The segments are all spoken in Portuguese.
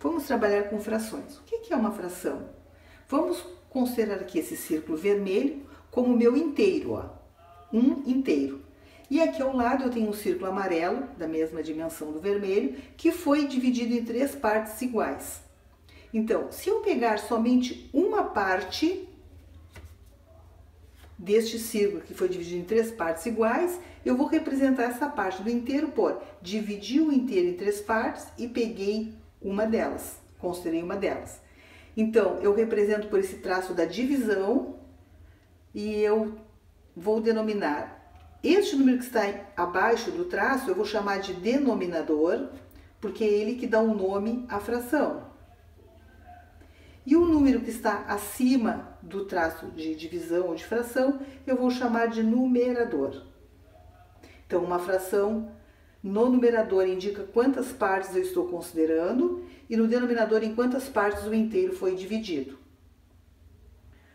Vamos trabalhar com frações. O que é uma fração? Vamos considerar aqui esse círculo vermelho como meu inteiro, ó. Um inteiro. E aqui ao lado eu tenho um círculo amarelo, da mesma dimensão do vermelho, que foi dividido em 3 partes iguais. Então, se eu pegar somente uma parte deste círculo que foi dividido em 3 partes iguais, eu vou representar essa parte do inteiro por dividir o inteiro em 3 partes e peguei uma delas, considerei uma delas. Então, eu represento por esse traço da divisão e eu vou denominar este número que está abaixo do traço, eu vou chamar de denominador, porque é ele que dá um nome à fração. E o número que está acima do traço de divisão ou de fração, eu vou chamar de numerador. Então, uma fração no numerador indica quantas partes eu estou considerando e no denominador em quantas partes o inteiro foi dividido.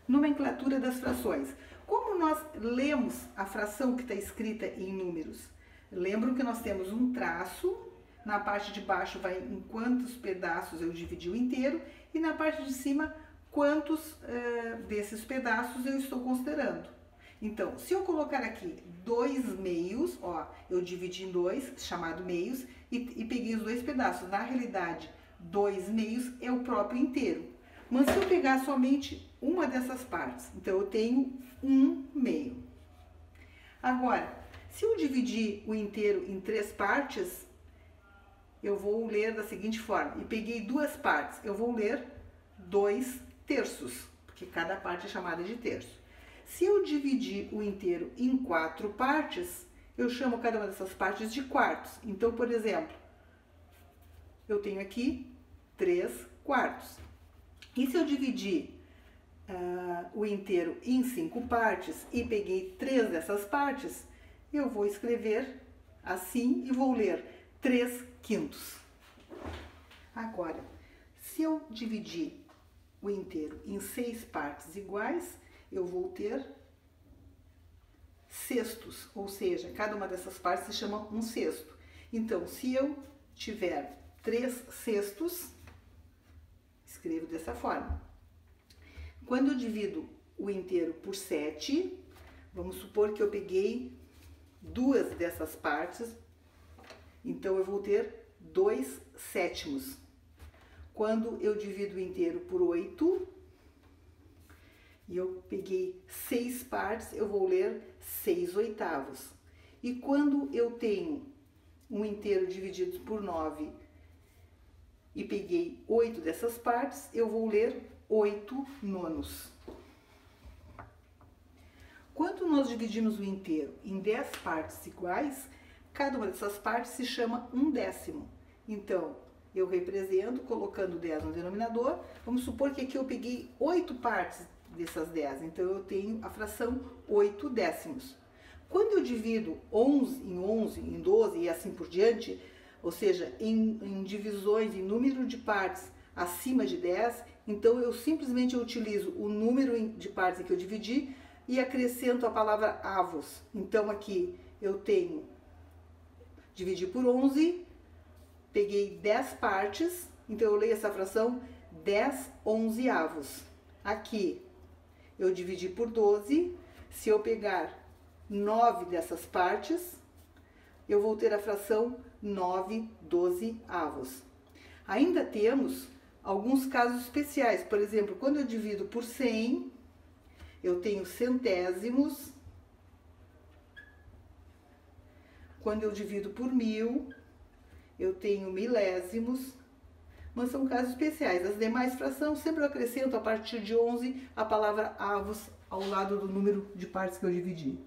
Nomenclatura das frações. Como nós lemos a fração que está escrita em números? Lembram que nós temos um traço, na parte de baixo vai em quantos pedaços eu dividi o inteiro e na parte de cima quantos desses pedaços eu estou considerando. Então, se eu colocar aqui 2 meios, ó, eu dividi em 2, chamado meios, e peguei os 2 pedaços. Na realidade, 2 meios é o próprio inteiro. Mas se eu pegar somente uma dessas partes, então eu tenho 1 meio. Agora, se eu dividir o inteiro em 3 partes, eu vou ler da seguinte forma. E peguei 2 partes, eu vou ler 2 terços, porque cada parte é chamada de terço. Se eu dividir o inteiro em 4 partes, eu chamo cada uma dessas partes de quartos. Então, por exemplo, eu tenho aqui 3 quartos. E se eu dividir o inteiro em 5 partes e peguei 3 dessas partes, eu vou escrever assim e vou ler 3 quintos. Agora, se eu dividir o inteiro em 6 partes iguais, eu vou ter sextos, ou seja, cada uma dessas partes se chama um sexto. Então, se eu tiver 3 sextos, escrevo dessa forma. Quando eu divido o inteiro por 7, vamos supor que eu peguei 2 dessas partes, então eu vou ter 2 sétimos. Quando eu divido o inteiro por 8, e eu peguei 6 partes, eu vou ler 6 oitavos. E quando eu tenho um inteiro dividido por 9 e peguei 8 dessas partes, eu vou ler 8 nonos. Quando nós dividimos o inteiro em 10 partes iguais, cada uma dessas partes se chama 1/10. Então, eu represento colocando 10 no denominador. Vamos supor que aqui eu peguei 8 partes dessas 10, então eu tenho a fração 8 décimos. Quando eu divido 11 em 12 e assim por diante, ou seja, em divisões, em número de partes acima de 10, então eu simplesmente utilizo o número de partes que eu dividi e acrescento a palavra avos. Então aqui eu tenho, dividi por 11, peguei 10 partes, então eu leio essa fração 10 onzeavos. Aqui eu dividi por 12, se eu pegar 9 dessas partes, eu vou ter a fração 9 dozeavos. Ainda temos alguns casos especiais, por exemplo, quando eu divido por 100, eu tenho centésimos. Quando eu divido por 1000, eu tenho milésimos. Mas são casos especiais. As demais frações sempre eu acrescento a partir de 11 a palavra avos ao lado do número de partes que eu dividi.